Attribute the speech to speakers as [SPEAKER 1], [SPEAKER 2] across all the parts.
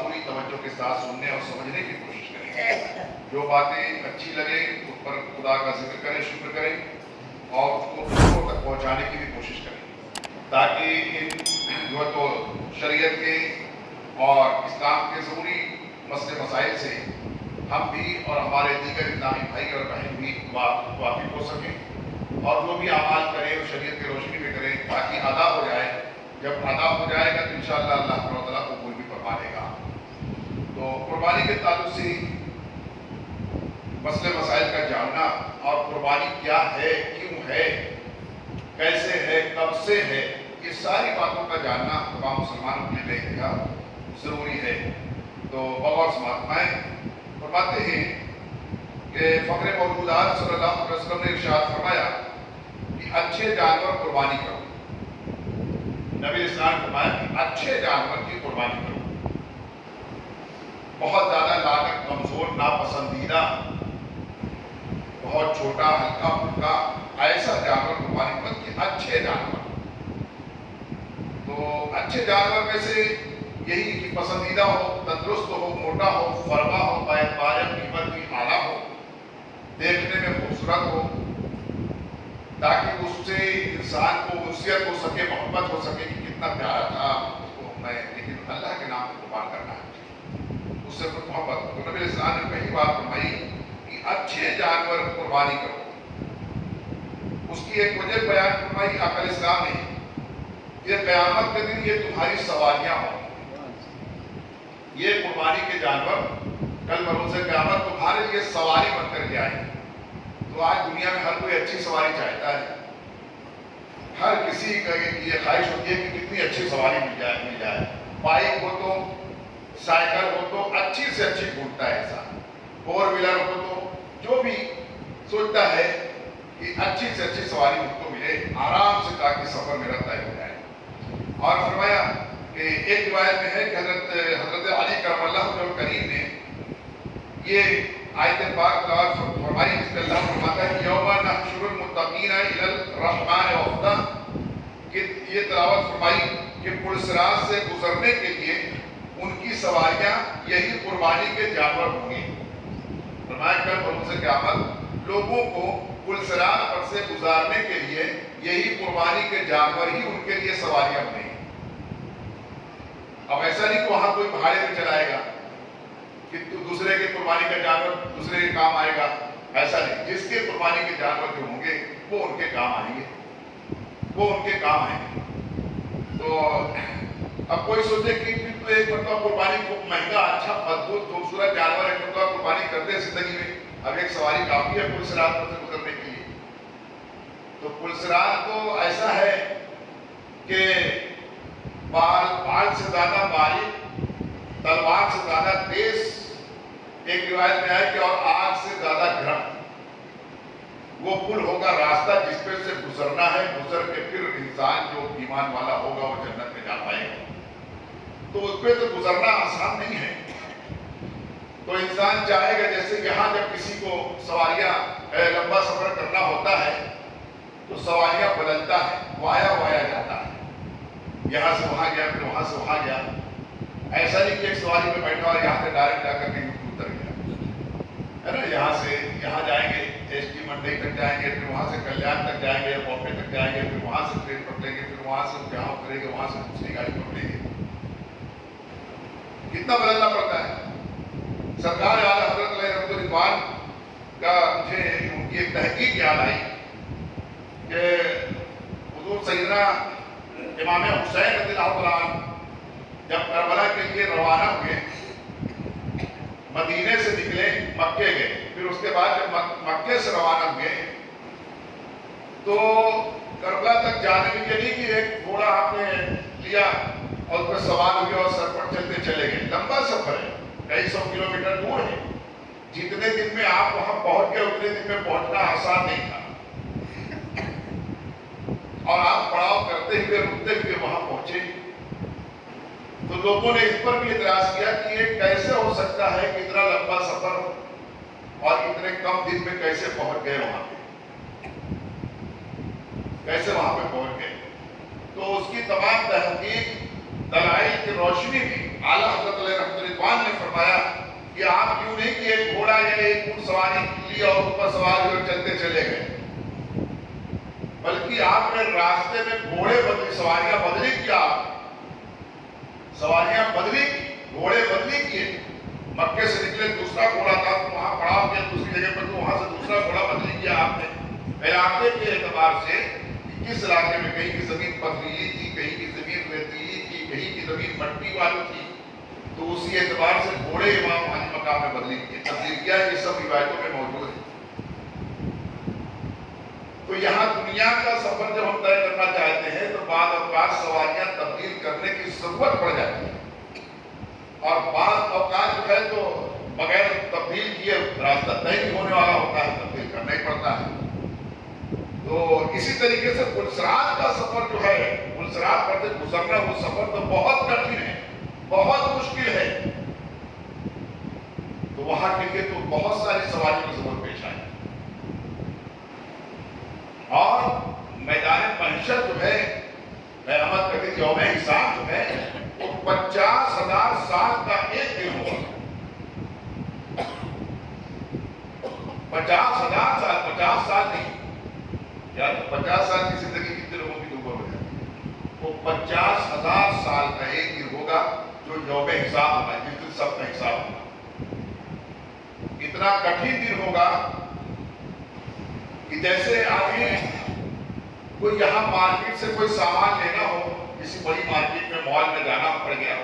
[SPEAKER 1] پوری توجہ کے ساتھ سننے اور سمجھنے کی کوشش کریں. جو باتیں اچھی لگے اس پر خدا کا ذکر کریں, شکر کریں اور اس کو دوسروں تک پہنچانے کی بھی کوشش کریں, تاکہ ان جو تو شریعت کے اور اسلام کے ضروری مسئلے مسائل سے ہم بھی اور ہمارے دیگر اسلامی بھائی اور بہن بھی واقف ہو سکیں, اور جو بھی اعمال کریں وہ شریعت کی روشنی میں کریں تاکہ ادا ہو جائے. جب ادا ہو جائے گا تو انشاءاللہ اللہ تعالیٰ قبول بھی فرما لے گا. تو قربانی کے تعلق سے مسئلے مسائل کا جاننا اور قربانی کیا ہے, کیوں ہے, کیسے ہے, کب سے ہے, یہ ساری باتوں کا جاننا تمام مسلمانوں کے لیے بہت ضروری ہے. تو بغور سماعتمائیں فرماتے ہیں کہ فخر موجودات صلی اللہ علیہ وسلم نے ارشاد فرمایا کہ اچھے جانور قربانی کرو. نبی اسلام نے فرمایا کہ اچھے جانور کی قربانی کرو. بہت زیادہ لاگت, کمزور, ناپسندیدہ, بہت چھوٹا, ہلکا پھلکا ایسا جانور قربانی کرو کہ اچھے جانور. تو اچھے جانور میں سے یہی کہ پسندیدہ ہو, تندرست ہو, موٹا ہو, فربا ہو, باعتبار قیمت بھی اعلیٰ ہو, دیکھنے میں خوبصورت ہو, تاکہ اس سے انسان کو انسیت ہو سکے, محبت ہو سکے کہ کتنا پیارا تھا اس کو میں, لیکن اللہ کے نام کو قربان کرنا ہے, اس سے محبت ہو. تو نبی اسلام نے پہلی بات فرمائی کہ اچھے جانور قربانی کرو. اس کی ایک وجہ بیان فرمائی آقا اسلام نے کہ قیامت کے دن یہ تمہاری سواریاں ہوں. یہ قربانی کے جانور کل بروز قیامت تمہارے لیے سواری بن کر کے آئیں. تو آج دنیا میں ہر کوئی اچھی سواری چاہتا ہے, ہر کسی کا یہ خواہش ہوتی ہے کہ کتنی اچھی سواری مل جائے. بائک ہو تو, سائیکل ہو تو اچھی سے اچھی ڈھونڈتا ہے انسان, فور ویلر ہو تو جو بھی سوچتا ہے کہ اچھی سے اچھی سواری مجھ کو ملے آرام سے, تاکہ سفر میرا طے ہو جائے. اور فرمایا کہ ایک روایت میں ہے کہ حضرت علی کرم اللہ وجہ کریم نے یہ آیت پاک تلاوت فرمائی, جس میں اللہ فرماتا ہے کہ یوم نحشر المتقین الی الرحمن وفدا, کہ یہ تلاوت فرمائی کہ پلسرات سے گزرنے کے لیے ان کی سواریاں یہی قربانی کے جانور ہوں گے. فرمایا کل بروز قیامت لوگوں کو پلسرات پر سے گزارنے کے لیے یہی قربانی کے جانور ہی ان کے لیے سواریاں بنیں گے. اب ایسا نہیں کہ وہاں کوئی بھاڑے میں چلائے گا کہ دوسرے کے قربانی کا جانور دوسرے کے کام آئے گا, ایسا نہیں. جس کے قربانی کے جانور جو ہوں گے وہ ان کے کام آئیں گے, وہ ان کے کام آئیں گے. تو اب کوئی سوچے کہ تو ایک مرتبہ قربانی کو مہنگا, اچھا, مضبوط, خوبصورت جانور ہے, مرتبہ قربانی کرتے زندگی میں, اب ایک سواری کافی ہے پلسرات پر سے گزرنے کے لیے. تو پلسرات تو ایسا ہے کہ بال سے زیادہ باریک, تلوار سے زیادہ تیز, ایک روایت میں آئے کہ اور آگ سے زیادہ گرم. وہ پل ہوگا, راستہ جس پہ سے گزرنا ہے, گزر کے پھر انسان جو ایمان والا ہوگا وہ جنت میں جا پائے گا. تو اس پہ تو گزرنا آسان نہیں ہے. تو انسان چاہے گا, جیسے یہاں جب کسی کو سواریاں لمبا سفر کرنا ہوتا ہے تو سواریاں بدلتا ہے, وایا جاتا ہے, یہاں سے وہاں گیا, پھر وہاں سے وہاں گیا. ایسا نہیں کہ ایک سواری پہ بیٹھا اور یہاں سے ڈائریکٹ جا کر کے اتر گیا, ہے نا. یہاں سے یہاں جائیں گے, ایس ٹی منڈی تک جائیں گے, پھر وہاں سے کلیان تک جائیں گے, بامبے تک جائیں گے, پھر وہاں سے ٹرین پکڑیں گے, پھر وہاں سے جہاں اتریں گے وہاں سے دوسری گاڑی پکڑیں گے. کتنا بدلنا پڑتا ہے. سرکار اعلیٰ حضرت علیہ رضوان کا مجھے ان کی ایک تحقیق یاد آئی کہ حضور سیدنا امام حسین رضی اللہ عنہ جب کربلا کے لیے روانہ ہوئے, مدینے سے نکلے, مکے گئے, پھر اس کے بعد جب مکے سے روانہ ہوئے تو کربلا تک جانے کے لیے کہ ایک گھوڑا آپ نے لیا اور اس پر سوار ہوئے اور سر پر چلتے چلے گئے. لمبا سفر ہے, کئی 100 کلومیٹر دور ہے. جتنے دن میں آپ وہاں پہنچ گئے اتنے دن میں پہنچنا آسان نہیں تھا, اور آپ پڑاؤ کرتے ہوئے رکتے ہوئے وہاں پہنچے. تو لوگوں نے اس پر بھی اعتراض کیا کہ یہ کیسے ہو سکتا ہے کہ اتنا لمبا سفر اور اتنے کم دن میں کیسے پہنچ گئے وہاں پہ, کیسے وہاں پہ پہنچ گئے. تو اس کی تمام تحقیق دلائل کی روشنی میں اعلیٰ حضرت علیہ رحمۃ نوجوان نے فرمایا کہ آپ کیوں نہیں کہ ایک گھوڑا یا ایک اونٹ سواری لی اور اس پر سوار ہوئے چلتے چلے گئے، بلکہ آپ نے راستے میں گھوڑے بدلی، سواریاں بدلی کیا، سواریاں بدلی کی، گھوڑے بدلی کیے۔ مکے سے نکلے دوسرا گھوڑا تھا تو وہاں پڑاؤ کیا دوسری جگہ پر، تو وہاں سے دوسرا گھوڑا بدلی کیا آپ نے علاقے کے اعتبار سے کہ کس علاقے میں کہیں کی زمین پتھریلی تھی، کہیں کی زمین ریتیلی تھی، کہیں کی زمین مٹی والی تھی، تو اسی اعتبار سے گھوڑے امام وہاں مقام میں تبدیل کیا۔ یہ سب روایتوں میں موجود ہے۔ تو یہاں دنیا کا سفر جب ہم طے کرنا چاہتے ہیں تو بعض اوقات سواریاں تبدیل کرنے کی ضرورت پڑ جاتی ہے، اور بعض اوقات جو ہے تو بغیر تبدیل کیے راستہ طے نہیں ہونے والا ہوتا ہے، تبدیل کرنا ہی پڑتا ہے۔ تو اسی طریقے سے پلسرات کا سفر جو ہے، پلسرات پر سے گزرنا وہ سفر تو بہت کٹھن ہے، بہت مشکل ہے، تو وہاں کے لیے تو بہت ساری سواریوں کی ضرورت پیش آئی، اور میدان محشر جو ہے قیامت کے دن یوم حساب جو ہے وہ 50,000 سال کا ایک دن ہوگا۔ 50,000 سال، 50 سال نہیں یا 50 سال کی زندگی کتنے لوگوں کی دوبر ہو جاتی ہے، وہ 50,000 سال کا ایک دن ہوگا جو یوم حساب ہوگا، جس دن سب کا حساب ہوگا۔ اتنا کٹھن دن ہوگا کہ جیسے آدمی کوئی یہاں مارکیٹ سے کوئی سامان لینا ہو، کسی بڑی مارکیٹ میں مال میں جانا پڑ گیا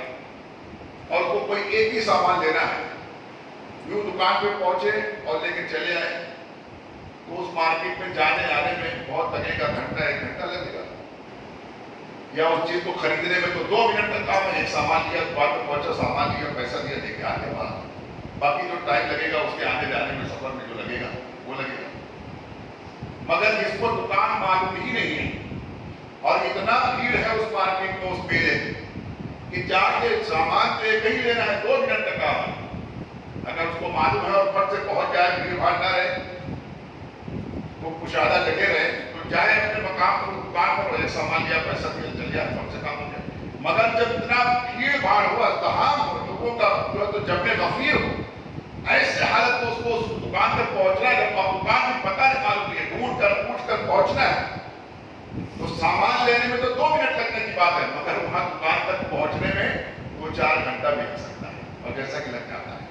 [SPEAKER 1] اور کو کوئی ایک ہی سامان لینا ہے، یوں دکان پہ پہنچے اور لے کے چلے آئے، تو اس مارکیٹ میں جانے آنے میں بہت لگے گا، گھنٹہ 1 گھنٹہ لگے گا، یا اس چیز کو خریدنے میں تو 2 منٹ تک کام ہے، ایک سامان لیا دکان پہ پہنچا، سامان لیا، پیسہ دیا، لے کے آنے والا، باقی جو ٹائم لگے گا اس کے آنے جانے میں، سفر میں جو لگے گا وہ لگے گا۔ مگر جس کو دکان معلوم ہی نہیں ہے اور اتنا بھیڑ ہے اس مارکیٹ میں، اس میلے کہ جا کے سامان تو ایک ہی لینا ہے، 2 منٹ تک کام ہے، اگر اس کو معلوم ہے اور فٹ سے پہنچ جائے، بھیڑ بھاڑ نہ رہے، وہ کشادہ جگہ رہے، تو جائے اپنے مقام پر، دکان پر، ایک سامان لیا، پیسہ دیا، چل جائے، فٹ سے کام ہو جائے۔ مگر جب اتنا بھیڑ بھاڑ ہو، ازدحام ہو، لوگوں کا جو ہے تو جمع غفیر ہو، ایسے حالت میں اس کو اس دکان پر پہنچنا ہے، جب دکان میں پتہ نہیں معلوم ہے، ڈھونڈ کر پوچھ کر پہنچنا ہے، تو سامان لینے میں تو 2 منٹ لگنے کی بات ہے، مگر وہاں دکان تک پہنچنے میں 2-4 گھنٹہ بھی لگ سکتا ہے، اور جیسا کہ لگ جاتا ہے۔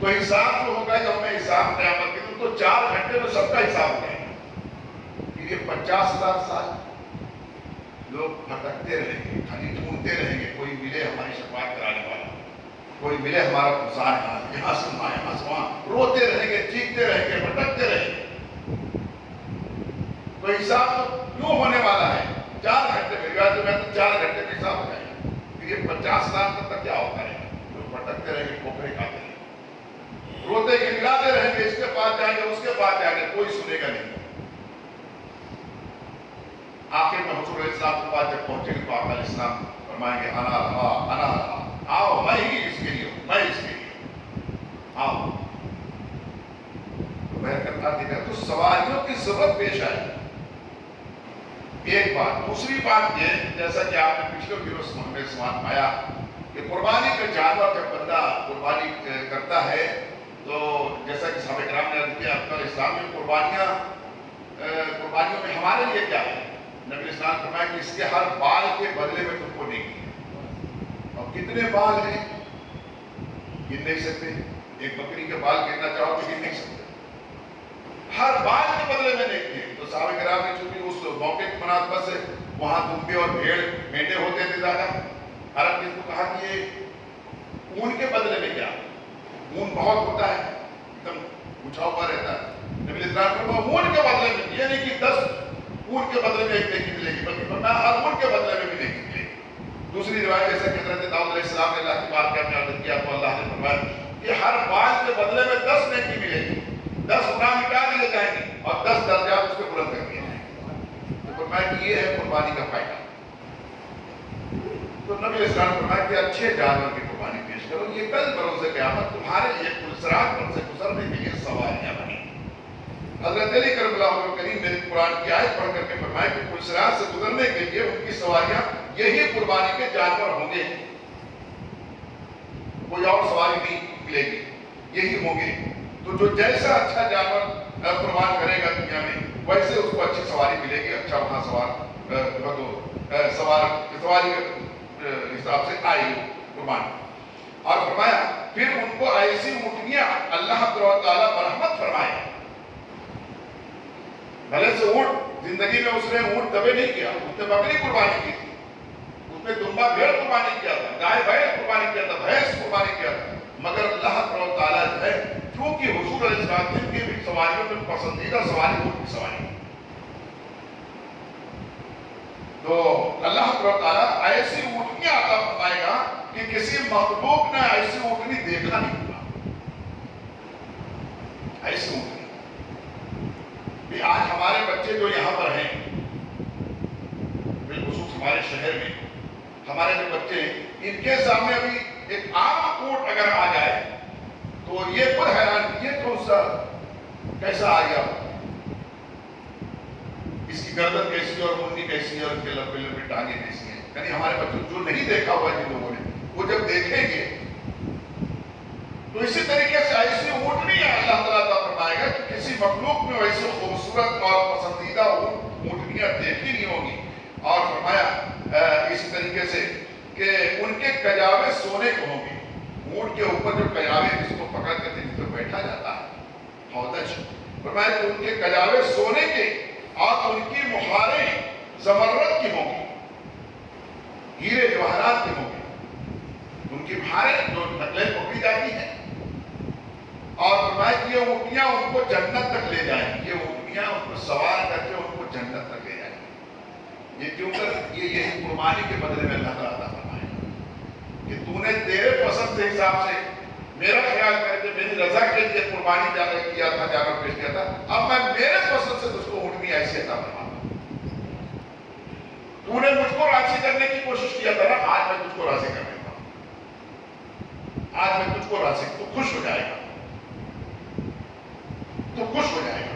[SPEAKER 1] تو حساب جو ہوگا یوم حساب قیامت کے دن، تو 4 گھنٹے میں سب کا حساب ہو جائے گا۔ یہ 50,000 سال لوگ بھٹکتے رہیں گے، خالی ڈھونڈتے رہیں گے، کوئی ملے ہماری شفاعت کرانے والا، کوئی ملے ہمارا گزار، یہاں سے وہاں، یہاں سے وہاں، روتے رہیں گے، چیختے رہیں گے، بھٹکتے رہیں گے۔ تو حساب تو کیوں ہونے والا ہے؟ 4 گھنٹے میں، روایت میں تو 4 گھنٹے میں حساب ہو جائے گا۔ پھر یہ 50 سال تک کیا ہوتا رہے گا؟ لوگ بھٹکتے رہیں گے، ٹھوکریں کھاتے رہیں گے، روتے گھنگھلاتے رہیں گے، اس کے پاس جائیں گے، اس کے پاس جائیں گے، کوئی سنے گا نہیں۔ آخر میں حضور علیہ السلام کے پاس جب پہنچے گے تو آقا علیہ السلام فرمائیں گے، انا رہا، انا رہا، آؤ میں ہی اس کے لیے ہوں، میں اس کے لیے، آؤ۔ تو میں کرتا دیکھا تو سواریوں کی ضرورت پیش آئی، ایک بات۔ دوسری بات یہ، جیسا کہ آپ نے پچھلے دنوں ہمیں سمجھ پایا کہ قربانی کا جانور جب بندہ قربانی کرتا ہے تو جیسا کہ صحابہ کرام نے عرض کیا، افضل اسلام میں قربانیوں میں ہمارے لیے کیا ہے؟ نبی اسلام فرمایا کہ اس کے ہر بال کے بدلے میں تم کو نیکی ہے۔ اور کتنے بال ہیں گن نہیں سکتے، ایک بکری کے بال گننا چاہو تو گن نہیں سکتے، ہر بال کے بدلے میں نیکی ہے۔ تو صحابہ کرام نے چونکہ اس موقع کی مناسبت سے وہاں دمبے اور بھیڑ مینڈے ہوتے تھے زیادہ، عرب نے کو کہا کہ یہ اون کے بدلے میں کیا؟ اون بہت ہوتا ہے، ایک دم اونچا ہوا رہتا ہے، نبی اسلام فرمایا اون کے بدلے میں، یہ نہیں کہ 10 اون کے بدلے میں ایک نیکی ملے گی، بلکہ فرمایا ہر اون کے بدلے میں بھی نیکی ملے گی۔ دوسری روایت جیسا کہ حضرت داؤد علیہ السلام نے اللہ کی بات کے اپنے عرض کیا تو اللہ نے فرمایا کہ ہر بال کے بدلے میں 10 نیکی ملے گی، 10 گناہ مٹا دیے جائیں گے اور 10 درجات اس کے بلند کر دیے جائیں گے۔ تو فرمایا کہ یہ ہے قربانی کا فائدہ۔ تو نبی اسلام نے فرمایا کہ اچھے جانور کی قربانی پیش کرو، یہ کل بروز قیامت تمہارے لیے پلسرات پر سے گزرنے کے لیے سواریاں بنی۔ حضرت علی کرم اللہ وجہہ کریم نے قرآن کی آیت پڑھ کر کے فرمایا کہ پلسرات سے گزرنے کے لیے ان کی سواریاں یہی قربانی کے جانور ہوں گے۔ کوئی اور سواری نہیں ملے گی، یہی ہوں گے۔ تو جو جیسا اچھا جانور قربان کرے گا دنیا میں، ویسے اس کو اچھی سواری ملے گی، اچھا وہاں سواری حساب سے آئے گی قربان۔ اور فرمایا پھر ان کو ایسی اونٹنیاں اللہ تعالیٰ مرحمت فرمائے۔ بھلے سے اونٹ زندگی میں اس نے اونٹ کبھی نہیں کیا، اس نے بکری قربانی کی تھی، اس نے دمبا بھیڑ قربانی کیا تھا، گائے بھینس قربانی کیا تھا، بھینس قربانی کیا تھا، مگر اللہ تعالیٰ جو ہے کیونکہ حضور علیہ السلام کی بھی سواریوں میں پسندیدہ سواری اونٹ کی سواری، تو اللہ تعالیٰ ایسی اونٹنیاں عطا فرمائے گا کہ کسی مخلوق نے ایسی اونٹنی دیکھا نہیں ہوگا۔ ایسی اونٹنی بھی آج ہمارے بچے جو یہاں پر ہیں، بالخصوص ہمارے شہر میں ہمارے جو بچے ہیں، ان کے سامنے ابھی ایک عام اونٹ اگر آ جائے تو یہ خود حیران، یہ کون سا کیسا آ گیا، اس کی گردن کیسی اور منڈی کیسی ہے اور اس کے لمبے لمبے ٹانگیں کیسی ہیں۔ یعنی ہمارے بچوں جو نہیں دیکھا ہوا جن لوگوں نے، وہ جب دیکھیں گے تو اسی طریقے سے ایسی اونٹنی اللہ تعالیٰ فرمائے گا کہ کسی مخلوق میں ویسے خوبصورت اور پسندیدہ اونٹنیاں دیکھی نہیں ہوگی۔ اور فرمایا اسی طریقے سے کہ ان کے کجاوے سونے کو ہوں گے، اونٹ کے اوپر جو کجاوے جس کو پکڑ کے جس پر بیٹھا جاتا ہے ہودج، فرمایا کہ ان کے کجاوے سونے کے اور ان کی مہاریں زمرد کی ہوں گی، ہیرے جواہرات کی ہوں گی، ان کی مہاریں جو نقلیں پکڑی جاتی ہیں۔ اور فرمایا کہ یہ اونٹنیاں ان کو جنت تک لے جائیں گی، یہ اونٹنیاں ان کو سوار کر کے ان کو جنت تک لے جائیں گی۔ یہ کیوں کر یہ قربانی کے بدلے میں اللہ تعالیٰ فرمائے کہ تو نے تیرے پسند کے حساب سے میرا خیال کر کے میری رضا کے لیے قربانی کیا تھا، جانور پیش کیا تھا، اب میں میرے پسند سے تجھ کو اونٹنی ایسی عطا فرماتا ہوں۔ تو نے مجھ کو راضی کرنے کی کوشش کیا تھا نا، آج میں تجھ کو راضی کر دیتا ہوں، آج میں تجھ کو راضی، تو خوش ہو جائے گا، تو خوش ہو جائے گا۔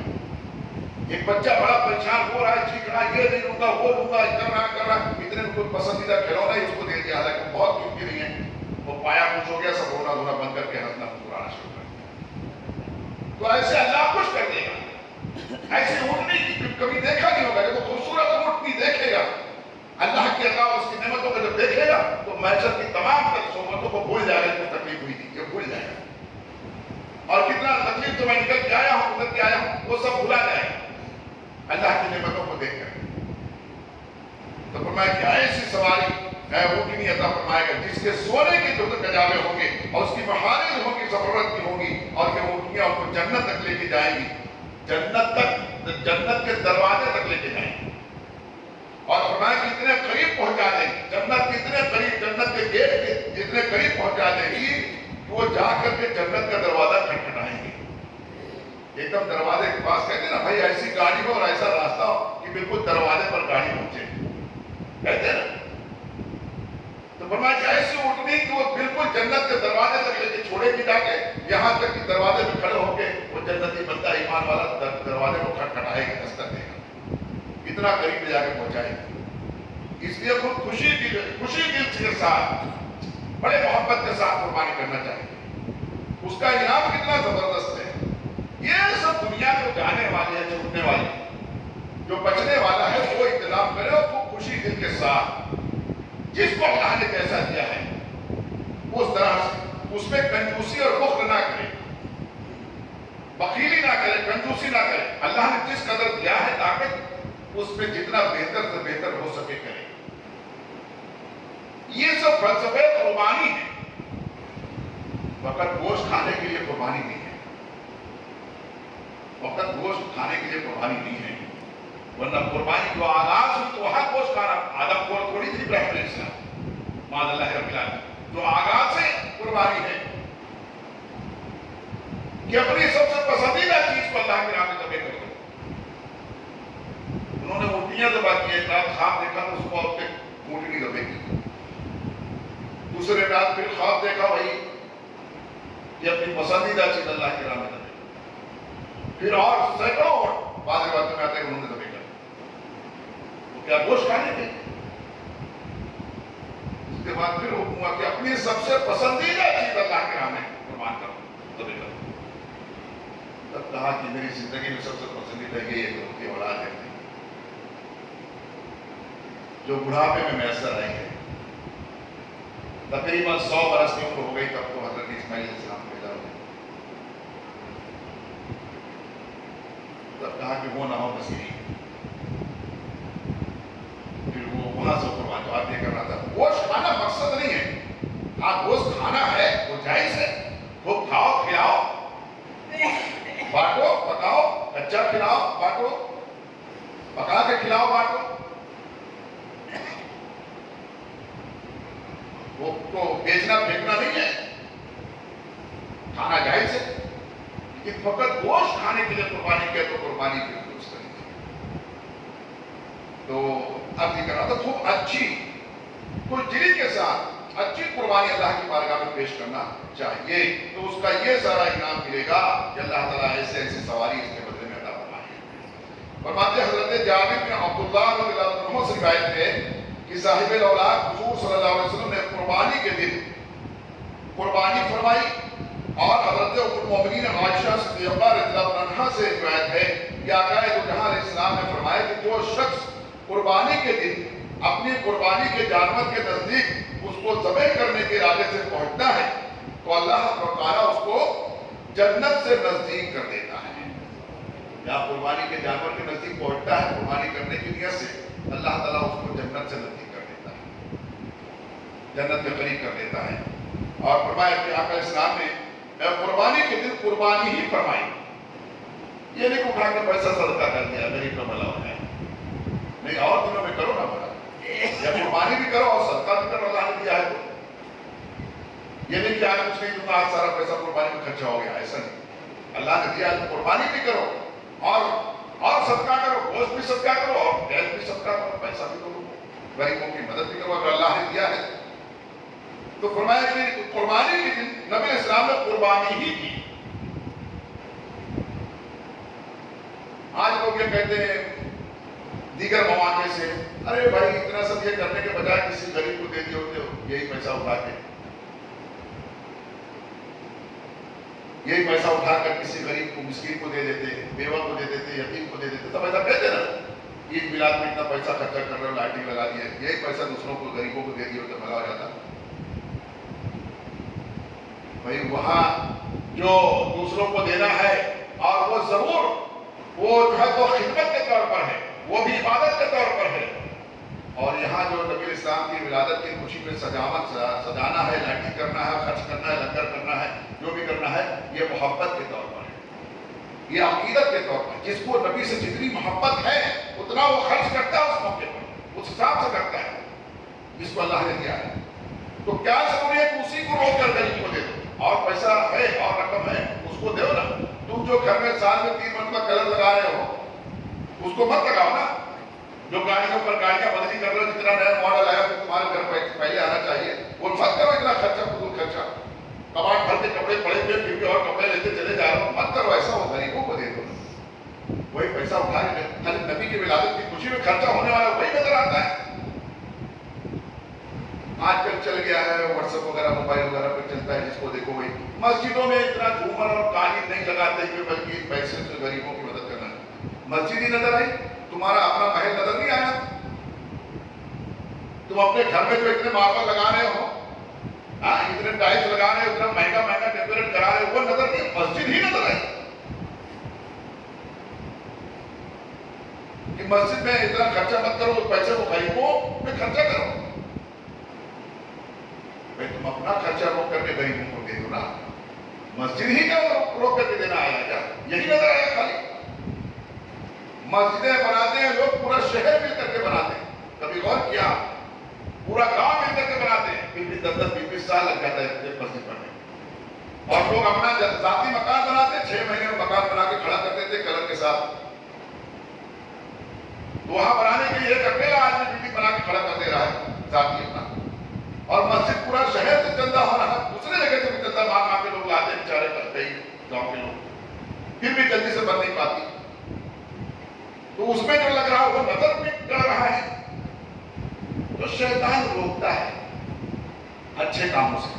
[SPEAKER 1] ایک بچہ بڑا پریشان ہو رہا ہے، چیخ رہا ہے، یہ نہیں لوں گا، وہ لوں گا، کر رہا، اتنے کوئی پسندیدہ کھلونا اس کو دے دیا، حالانکہ بہت قیمتی نہیں ہے، وہ پایا خوش ہو گیا، سب رونا دھونا بند کر کے ہنسنا مسکرانا شروع کر دیا۔ تو ایسے اللہ خوش کر دے گا، ایسے اونٹنی کی کبھی دیکھا نہیں ہوگا، جب وہ خوبصورت اونٹنی دیکھے گا، اللہ کی عطا اور اس کی نعمتوں کو جب دیکھے گا تو معیشت کی تمام تر صحبتوں کو بھول جائے گا، جو تکلیف ہوئی تھی یہ بھول جائے گا، اور کتنا تکلیف تو میں نکل کے آیا ہوں، گزر کے آیا ہوں، وہ سب بھلا جائے گا اللہ کی نعمتوں کو دیکھ کر۔ تو فرمایا کہ ایسی سواری اونٹنی عطا فرمائے گا جس کے سونے کے جو کجاوے ہوں گے اور اس کی مہاریں ہوں گی، زمرد کی ہوں گی، اور یہ اونٹنیاں ان کو جنت تک لے کے جائیں گی، جنت تک، جنت کے دروازے تک لے کے جائیں گی، اور فرمایا کہ اتنے قریب پہنچا دیں گی، جنت کے اتنے قریب، جنت کے گیٹ کے اتنے قریب پہنچا دے گی کہ وہ جا کر کے جنت کا دروازہ کھٹکھٹائیں گے، ایک دم دروازے کے پاس، کہتے ہیں نا بھائی ایسی گاڑی ہو اور ایسا راستہ ہو کہ بالکل دروازے پر گاڑی پہنچے، کہتے ہیں نا، تو فرمایا کہ ایسی اونٹنی کہ وہ بالکل جنت کے دروازے تک لے کے چھوڑے گی، جا کے یہاں تک کہ دروازے پہ کھڑے ہو کے وہ جنتی بندہ ایمان والا دروازے کو کھٹکھٹائے گی، دستک دے گا، اتنا قریب لے جا کے پہنچائے گی۔ اس لیے خود خوشی دل کے ساتھ، بڑے محبت کے ساتھ قربانی کرنا چاہیے، اس کا انعام کتنا زبردست ہے۔ یہ سب دنیا کو جانے والے ہیں، چھوٹنے والے، جو بچنے والا ہے وہ انتظام کرے اور وہ خوشی دل کے ساتھ، جس کو اللہ نے جیسا دیا ہے اس طرح سے اس میں کنجوسی اور بخل نہ کرے، بخیلی نہ کرے، کنجوسی نہ کرے، اللہ نے جس قدر دیا ہے طاقت اس میں جتنا بہتر سے بہتر ہو سکے کرے۔ یہ سب فلسفے قربانی ہے، فقط گوشت کھانے کے لیے قربانی نہیں ہے، فقط گوشت کھانے کے لیے قربانی نہیں ہے، ورنہ قربانی جو آغاز ہوئی تو وہاں گوشت کھانا، آدم کو تھوڑی تھی ابراہیم علیہ السلام، معاذ اللہ رب العالمین، جو آغاز سے قربانی ہے کہ اپنی سب سے پسندیدہ چیز کو اللہ کے راہ میں ذبح کر دو۔ انہوں نے اونٹنیاں ذبح کی، ایک رات خواب دیکھا تو اس کو اپنے اونٹنی ذبح کی، دوسرے رات پھر خواب دیکھا وہی کہ اپنی پسندیدہ چیز اللہ کے راہ میں ذبح کی، پھر اور سینکڑوں اونٹ بعض روایتوں میں آتے ہیں انہوں نے ذبح کر، وہ کیا گوشت کھانے کے؟ اس کے بعد پھر حکم ہوا کہ اپنی سب سے پسندیدہ چیز اللہ اللہ کے راہ میں قربان کرو تبھی کرو. تب کہا کہ میری زندگی میں سب سے پسندیدہ یہ ہے کہ ان کی اولاد ہے جو بڑھاپے میں میسر آئی ہے. تقریباً 100 برس کی عمر ہو گئی تب تو حضرت اسماعیل علیہ السلام پیدا ہوئے. تب کہا کہ وہ نہ ہو مسیح. پھر وہ وہاں سے قربان جو آپ یہ کر رہا تھا. گوشت کھانا مقصد نہیں ہے. آپ گوشت کھانا ہے وہ جائز ہے. وہ کھاؤ کھلاؤ بانٹو پکاؤ کچا کھلاؤ بانٹو پکا کے کھلاؤ بانٹو. وہ کو بیچنا پھینکنا نہیں ہے. کھانا جائز ہے لیکن فقط گوشت کھانے کے لیے قربانی کیا تو قربانی کی درست نہیں. تو اب یہ کرنا تھا خوب اچھی کوئی دلی کے ساتھ اچھی قربانی اللہ کی بارگاہ میں پیش کرنا چاہیے. تو اس کا یہ سارا انعام ملے گا کہ اللہ تعالیٰ ایسے ایسی سواری اس کے بدلے میں عطا فرمائے. فرماتے حضرت جابر بن عبداللہ رضی اللہ عنہ سے روایت ہے کہ صاحب الاولاد حضور صلی اللہ علیہ وسلم نے قربانی کے دن قربانی فرمائی. اور حضرت ام المؤمنین عائشہ صدیقہ رضی اللہ عنہا سے روایت ہے کہ آقا دو جہاں علیہ السلام نے فرمایا کہ جو شخص قربانی کے دن اپنی قربانی کے جانور کے نزدیک اس کو ذبح کرنے کے ارادے سے پہنچتا ہے تو اللہ تعالیٰ اس کو جنت سے نزدیک کر دیتا ہے. یا قربانی کے جانور کے نزدیک پہنچتا ہے قربانی کرنے کی نیت سے اللہ تعالیٰ اس کو جنت سے نزدیک کر دیتا ہے. جنت کے قریب کر دیتا ہے. اور فرمایا کہ آقا اسلام نے قربانی کے دن قربانی ہی فرمائی. یہ نہیں اٹھا کے پیسہ صدقہ کر دیا غریب کا بھلا ہو جائے. نہیں اور دنوں میں کرو نا بھلا. یا قربانی بھی کرو اور صدقہ بھی کرو. اللہ نے دیا ہے تو یہ نہیں کہ آج کچھ نہیں تمہارا آج سارا پیسہ قربانی میں خرچہ ہو گیا. ایسا نہیں. اللہ نے دیا ہے تو قربانی بھی کرو اور صدقہ کرو. گوشت بھی صدقہ کرو اور گیس بھی صدقہ کرو. پیسہ بھی کرو غریبوں کی مدد بھی کرو اگر اللہ نے دیا ہے. تو فرمایا کہ قربانی کے دن نبی علیہ السلام نے قربانی ہی کی. آج لوگ یہ کہتے ہیں دیگر مواقع سے ارے بھائی اتنا سب یہ کرنے کے بجائے کسی غریب کو دے دیے ہوتے ہو. یہی پیسہ اٹھا کر کسی غریب کو مسکین کو دے دیتے بیوہ کو دے دیتے یتیم کو دے دیتے. تب ایسا کہتے نا عید میلاد میں اتنا پیسہ خرچہ کر رہے ہو لائٹنگ لگا دی ہے. یہی پیسہ دوسروں کو غریبوں کو دے دیے ہوتے بھلا ہو جاتا. بھائی وہاں جو دوسروں کو دینا ہے اور وہ ضرور وہ جو ہے وہ خدمت کے طور پر ہے وہ بھی عبادت کے طور پر ہے. اور یہاں جو نبی اسلام کی ولادت کی خوشی میں سجانا ہے لائٹنگ کرنا ہے خرچ کرنا ہے لنگر کرنا ہے جو بھی کرنا ہے یہ محبت کے طور پر ہے. یہ عقیدت کے طور پر جس کو نبی سے جتنی محبت ہے اتنا وہ خرچ کرتا ہے اس موقع پر اس حساب سے کرتا ہے جس کو اللہ نے دیا ہے. تو کیا ضروری ہے کہ اسی کو روک کر غریب کو دے دو. اور پیسہ ہے اور رقم ہے اس کو دو نا. تم جو گھر میں سال میں 3 مرتبہ کلر لگا رہے ہو اس کو مت لگاؤ نا. جو گاڑیوں پر گاڑیاں بدلی کر رہے ہو جتنا نیا ماڈل آیا تو تمہارے گھر پہلے آنا چاہیے وہ مت کرو اتنا خرچہ فضول خرچہ. کباڑ بھر کے کپڑے پڑے ہوئے پھر بھی اور کپڑے لیتے چلے جا رہے ہو مت کرو ایسا. وہ غریبوں کو دے دو. وہی پیسہ اٹھا کے خالی نبی کی ولادت کی خوشی میں خرچہ ہونے والا وہی نظر آتا ہے. آج کل چل گیا ہے واٹس ایپ وغیرہ موبائل وغیرہ پہ چلتا ہے جس کو دیکھو وہی. مسجدوں میں اتنا جھومر اور قالین نہیں لگاتے کہ بلکہ پیسے سے غریبوں کی مدد کرنا ہے. مسجد ہی نظر آئی تمہارا اپنا محل نظر نہیں آیا. تم اپنے گھر میں جو اتنے ماربل لگا رہے ہو اتنے ٹائلس لگا رہے ہو اتنا مہنگا ڈیکوریٹ کرا رہے ہو وہ نظر نہیں. مسجد ہی نظر آئی کہ مسجد میں اتنا خرچہ مت کرو پیسے کو غریبوں میں خرچہ کرو. تم اپنا خرچہ روک کر کے غریبوں کو دے دو نا. مسجد ہی کا روک کر کے دینا آیا کیا یہی نظر آیا خالی. مسجدیں بناتے ہیں لوگ پورا شہر مل کر کے بناتے ہیں. کبھی غور کیا پورا گاؤں مل کر کے بناتے ہیں. 10-20 سال لگ جاتا ہے مسجد بننے. اور لوگ اپنا ذاتی مکان بناتے ہیں 6 مہینے میں مکان بنا کے کھڑا کرتے تھے کلر کے ساتھ. تو وہاں بنانے کے لیے ایک اکیلا آدمی بلڈنگ بنا کے کھڑا کر دے رہا ہے ذاتی اپنا. اور مسجد پورا شہر سے چندہ ہو رہا ہے. دوسرے جگہ سے بھی چندہ مانگ کے لوگ لاتے ہیں بیچارے کرتے ہی گاؤں کے لوگ پھر بھی جلدی سے بن نہیں پاتی. تو اس میں جو لگ رہا ہے وہ نظر میں ڈر رہا ہے. تو شیطان روکتا ہے اچھے کاموں سے.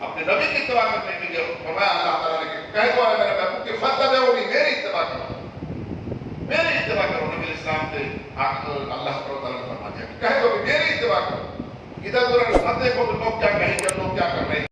[SPEAKER 1] اپنے نبی کی اتباع کرنے کے لیے فرمایا اللہ تعالیٰ نے کہ کہہ دو ہے میرے محبوب کہ فاتبعونی، میری اتباع کرو، میری اتباع کرو۔ نبی اسلام سے اللہ تعالیٰ نے فرما دیا کہ کہہ دو کہ میری اتباع کرو، ادھر ادھر مت دیکھو کہ لوگ کیا کہیں گے، لوگ کیا کر رہے ہیں۔